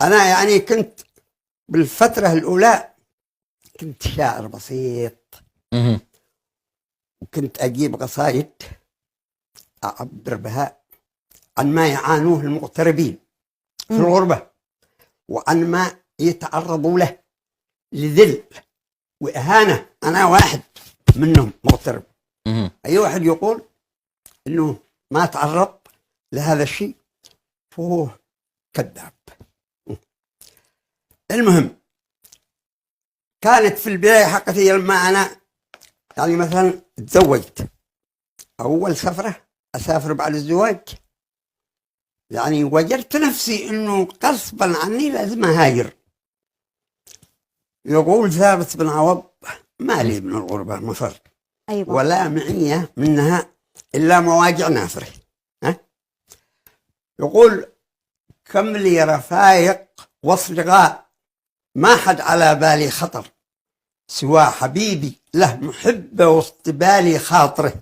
أنا يعني كنت بالفترة الأولى كنت شاعر بسيط، مهم. وكنت أجيب قصائد أعبر بها عن ما يعانوه المغتربين في الغربة، وعن ما يتعرضوا له لذل وإهانة. أنا واحد منهم مغترب. مهم. أي واحد يقول إنه ما تعرض لهذا الشيء فهو كذاب. المهم، كانت في البداية حقتي لما أنا يعني مثلا تزوجت، أول سفرة أسافر بعد الزواج، يعني وجدت نفسي إنه غصبا عني لازم أهاجر. يقول ثابت بن عوض: ما لي من الغربة مفر، أيوة. ولا معية منها إلا مواجع نافرة. يقول: كم لي رفايق واصدقاء، ما حد على بالي خطر، سوى حبيبي له محبة وسط بالي خاطره.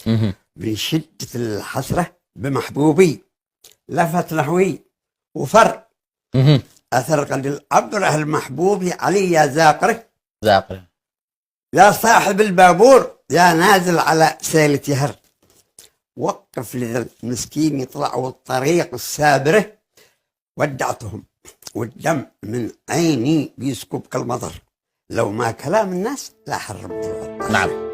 مهم. من شدة الحسرة بمحبوبي لفت نحوي وفر، مهم. أثر قد العبره المحبوب علي يا زاقره. ذاقر. يا صاحب البابور يا نازل على سيلة يهر، وقف لذا المسكين يطلعوا الطريق السابرة. ودعتهم والدم من عيني بيسكب كالمطر، لو ما كلام الناس لا حرمت العطار. نعم.